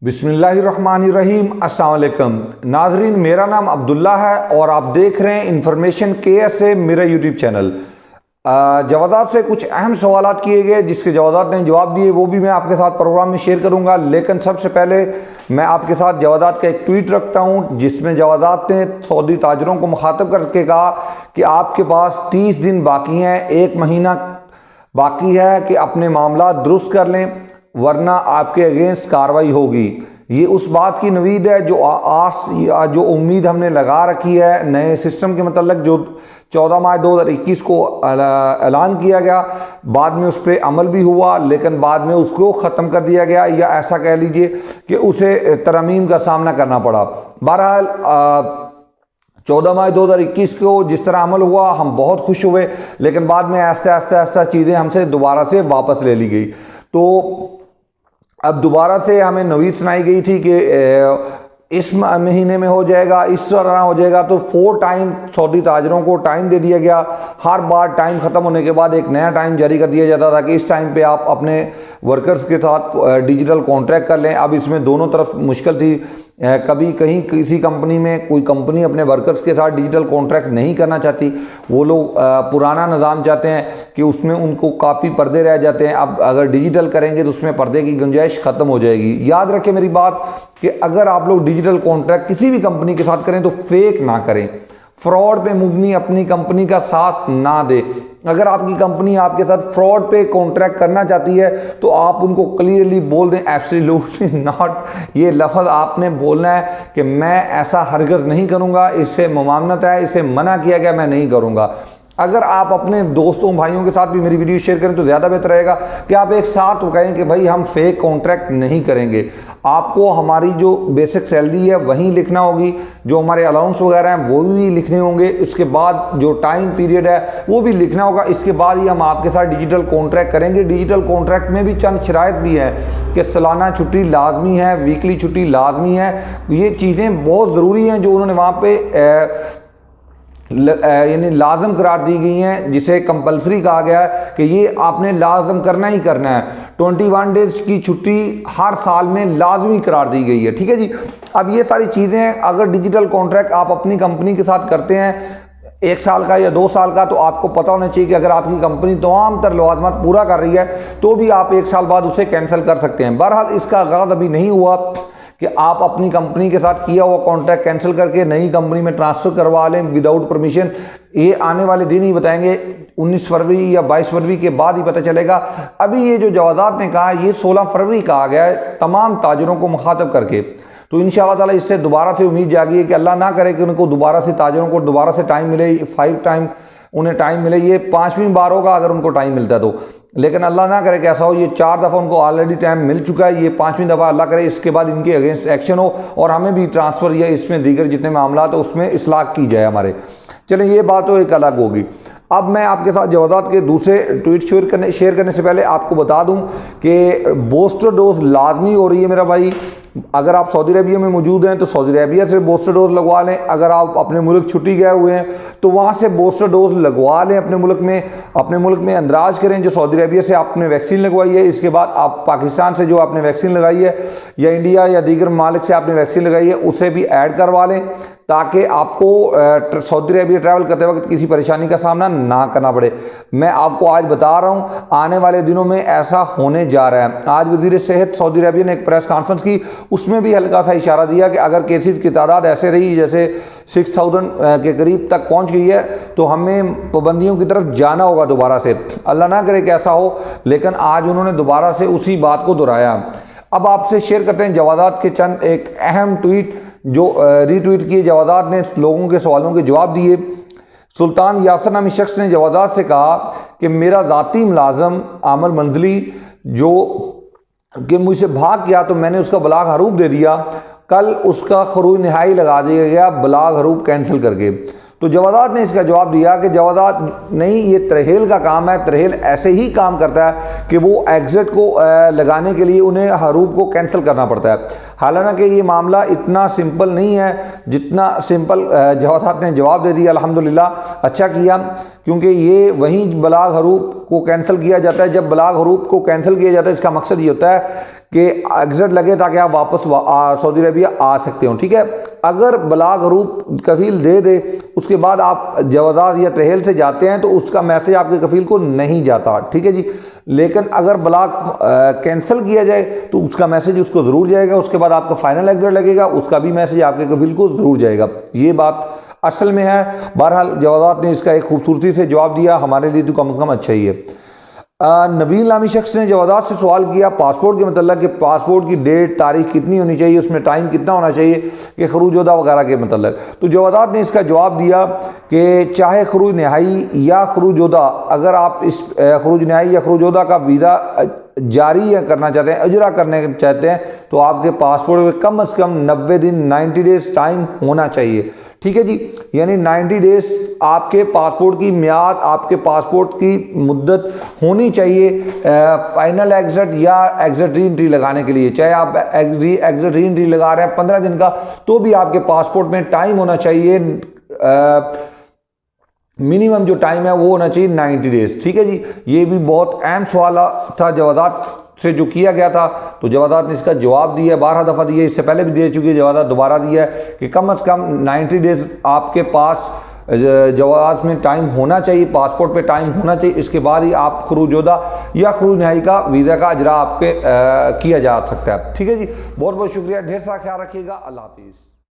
बिस्मिल्लाहिर्रहमानिर्रहीम। अस्सलाम वालेकुम नाजरीन, मेरा नाम अब्दुल्ला है और आप देख रहे हैं इन्फॉर्मेशन KSA मेरा यूट्यूब चैनल। जवादात से कुछ अहम सवालात किए गए जिसके जवादात ने जवाब दिए, वो भी मैं आपके साथ प्रोग्राम में शेयर करूंगा। लेकिन सबसे पहले मैं आपके साथ जवादात का एक ट्वीट रखता हूं जिसमें जवादात ने सऊदी ताजरों को मुखातब करके कहा कि आपके पास 30 दिन बाकी हैं, 1 महीना बाकी है कि अपने मामला दुरुस्त कर लें, वरना आपके अगेंस्ट कार्रवाई होगी। ये उस बात की नवीद है जो आस या जो उम्मीद हमने लगा रखी है नए सिस्टम के मतलब, जो 14 मार्च 2021 को ऐलान किया गया, बाद में उस पर अमल भी हुआ लेकिन बाद में उसको ख़त्म कर दिया गया, या ऐसा कह लीजिए कि उसे तरमीम का सामना करना पड़ा। बहरहाल 14 मार्च 2021 को जिस तरह अमल हुआ हम बहुत खुश हुए, लेकिन बाद में आहिस्ता आहिस्ता चीज़ें हमसे दोबारा से वापस ले ली गई। तो अब दोबारा से हमें नवीद सुनाई गई थी कि इस महीने में हो जाएगा, इस तरह हो जाएगा। तो 4 टाइम सऊदी ताजरों को टाइम दे दिया गया। हर बार टाइम ख़त्म होने के बाद एक नया टाइम जारी कर दिया जाता था कि इस टाइम पे आप अपने वर्कर्स के साथ डिजिटल कॉन्ट्रैक्ट कर लें। अब इसमें दोनों तरफ मुश्किल थी। कभी कहीं किसी कंपनी में कोई कंपनी अपने वर्कर्स के साथ डिजिटल कॉन्ट्रैक्ट नहीं करना चाहती, वो लोग पुराना निज़ाम चाहते हैं कि उसमें उनको काफ़ी पर्दे रह जाते हैं। अब अगर डिजिटल करेंगे तो उसमें पर्दे की गुंजाइश ख़त्म हो जाएगी। याद रखें मेरी बात कि अगर आप लोग डिजिटल कॉन्ट्रैक्ट किसी भी कंपनी के साथ करें तो फेक ना करें, फ्रॉड पे मुबनी अपनी कंपनी का साथ ना दे। अगर आपकी कंपनी आपके साथ फ्रॉड पे कॉन्ट्रैक्ट करना चाहती है तो आप उनको क्लियरली बोल दें, एब्सोल्युटली नॉट। ये लफ्ज़ आपने बोलना है कि मैं ऐसा हरगिज़ नहीं करूँगा, इससे ममानत है, इससे मना किया गया, मैं नहीं करूँगा। अगर आप अपने दोस्तों भाइयों के साथ भी मेरी वीडियो शेयर करें तो ज़्यादा बेहतर रहेगा कि आप एक साथ कहें कि भाई हम फेक कॉन्ट्रैक्ट नहीं करेंगे। आपको हमारी जो बेसिक सैलरी है वहीं लिखना होगी, जो हमारे अलाउंस वगैरह हैं वो भी लिखने होंगे, उसके बाद जो टाइम पीरियड है वो भी लिखना होगा। इसके बाद ही हम आपके साथ डिजिटल कॉन्ट्रैक्ट करेंगे। डिजिटल कॉन्ट्रैक्ट में भी चंद शराइत भी है कि सालाना छुट्टी लाजमी है, वीकली छुट्टी लाजमी है। ये चीज़ें बहुत ज़रूरी हैं जो उन्होंने वहाँ पे यानी लाजम करार दी गई हैं, जिसे कंपलसरी कहा गया है कि ये आपने लाजम करना ही करना है। 21 डेज की छुट्टी हर साल में लाजमी करार दी गई है। ठीक है जी। अब ये सारी चीज़ें अगर डिजिटल कॉन्ट्रैक्ट आप अपनी कंपनी के साथ करते हैं 1 साल का या 2 साल का, तो आपको पता होना चाहिए कि अगर आपकी कंपनी तमाम तर लवाजमात पूरा कर रही है तो भी आप 1 साल बाद उसे कैंसिल कर सकते हैं। बहरहाल इसका आगाज़ अभी नहीं हुआ कि आप अपनी कंपनी के साथ किया हुआ कॉन्ट्रैक्ट कैंसिल करके नई कंपनी में ट्रांसफ़र करवा लें विदाउट परमिशन। ये आने वाले दिन ही बताएंगे, 19 फरवरी या 22 फरवरी के बाद ही पता चलेगा। अभी ये जो जवादात ने कहा ये 16 फरवरी कहा गया है तमाम ताजरों को मुखातब करके। तो इंशाअल्लाह ताला इससे दोबारा से उम्मीद जागी है कि अल्लाह ना करे कि उनको दोबारा से ताजरों को दोबारा से टाइम मिले, 5 टाइम उन्हें टाइम मिले। ये 5वीं बार होगा अगर उनको टाइम मिलता है तो, लेकिन अल्लाह ना करे कि ऐसा हो। ये 4 दफ़ा उनको ऑलरेडी टाइम मिल चुका है, ये 5वीं दफ़ा अल्लाह करे इसके बाद इनके अगेंस्ट एक्शन हो और हमें भी ट्रांसफ़र या इसमें दीगर जितने मामला तो उसमें इस्लाह की जाए हमारे। चलें, ये बात तो एक अलग होगी। अब मैं आपके साथ जवादात के दूसरे ट्वीट शेयर करने से पहले आपको बता दूं कि बूस्टर डोज लाजमी हो रही है मेरा भाई। अगर आप सऊदी अरबिया में मौजूद हैं तो सऊदी अरबिया से बूस्टर डोज लगवा लें। अगर आप अपने मुल्क छुट्टी गए हुए हैं तो वहाँ से बूस्टर डोज लगवा लें अपने मुल्क में अंदराज करें जो सऊदी अरबिया से आपने वैक्सीन लगवाई है। इसके बाद आप पाकिस्तान से जो आपने वैक्सीन लगाई है या इंडिया या दीगर ममालिक से आपने वैक्सीन लगाई है उसे भी ऐड करवा लें, ताकि आपको सऊदी अरबिया ट्रैवल करते वक्त किसी परेशानी का सामना ना करना पड़े। मैं आपको आज बता रहा हूँ आने वाले दिनों में ऐसा होने जा रहा है। आज वज़ीर सेहत सऊदी अरबिया ने एक प्रेस कॉन्फ्रेंस की, उसमें भी हल्का सा इशारा दिया कि अगर केसेस की तादाद ऐसे रही जैसे 6000 के करीब तक पहुँच गई है तो हमें पाबंदियों की तरफ जाना होगा दोबारा से। अल्लाह ना करे कि ऐसा हो, लेकिन आज उन्होंने दोबारा से उसी बात को दोहराया। अब आपसे शेयर करते हैं जवादात के चंद एक अहम ट्वीट जो रीट्वीट किए जवादात ने लोगों के सवालों के जवाब दिए। सुल्तान यासर नामी शख्स ने जवादात से कहा कि मेरा ज़ाती मुलाजम आमर मंजली जो कि मुझसे भाग गया तो मैंने उसका बलाग हरूफ दे दिया। कल उसका खरूज नहाई लगा दिया गया बलाग हरूफ कैंसिल करके। तो जवादात ने इसका जवाब दिया कि जवादात नहीं, ये तरहेल का काम है, तरहेल ऐसे ही काम करता है कि वो एग्जिट को लगाने के लिए उन्हें हरूफ को कैंसिल करना पड़ता है। हालांकि ये मामला इतना सिंपल नहीं है जितना सिंपल जवादात ने जवाब दे दिया। अल्हम्दुलिल्लाह अच्छा किया, क्योंकि ये वहीं बलाग हरूफ को कैंसिल किया जाता है। जब बलाग हरूफ को कैंसिल किया जाता है इसका मकसद ये होता है कि एग्जिट लगे ताकि आप वापस सऊदी अरबिया आ सकते हो। ठीक है, अगर बलाग हरूफ कफील दे दे उसके बाद आप जवादात या तरहेल से जाते हैं तो उसका मैसेज आपके कफील को नहीं जाता। ठीक है जी, लेकिन अगर बलाग कैंसिल किया जाए तो उसका मैसेज उसको ज़रूर जाएगा, उसके बाद आपका फाइनल एग्जिट लगेगा, उसका भी मैसेज आपके कफील को ज़रूर जाएगा। ये बात असल में है। बहरहाल जवादात ने इसका एक खूबसूरती से जवाब दिया, हमारे लिए तो कम से कम अच्छा ही है। नबील नामी शख्स ने जवादात से सवाल किया पासपोर्ट के मतलब कि पासपोर्ट की डेट तारीख कितनी होनी चाहिए, उसमें टाइम कितना होना चाहिए कि खरूजोदा वगैरह के मतलब। तो जवादात ने इसका जवाब दिया कि चाहे खरूज नहाई या खरूजोदा, अगर आप इस खरूज नहाई या खरूजोदा का वीज़ा जारी करना चाहते हैं, अजरा करने चाहते हैं, तो आपके पासपोर्ट में कम से कम 90 दिन 90 डेज टाइम होना चाहिए। ठीक है जी, यानी 90 डेज आपके पासपोर्ट की म्याद, आपके पासपोर्ट की मुद्दत होनी चाहिए फाइनल एग्जिट या एग्जिट री एंट्री लगाने के लिए। चाहे आप एग्जिट री एंट्री लगा रहे हैं 15 दिन का, तो भी आपके पासपोर्ट में टाइम होना चाहिए, मिनिमम जो टाइम है वो होना चाहिए 90 डेज। ठीक है जी, ये भी बहुत अहम सवाल था जवादात से जो किया गया था, तो जवादात ने इसका जवाब दिया, 12 दफ़ा दिया, इससे पहले भी दे चुकी है, जवादात दोबारा दिया है कि कम से कम 90 डेज आपके पास जवाब में टाइम होना चाहिए, पासपोर्ट पे टाइम होना चाहिए, इसके बाद ही आप खरूजोदा या खरूज नहाई का वीज़ा का अजरा आपके किया जा सकता है। ठीक है जी, बहुत बहुत शुक्रिया, ढेर सारा ख्याल रखिएगा, अल्लाह हाफिज़।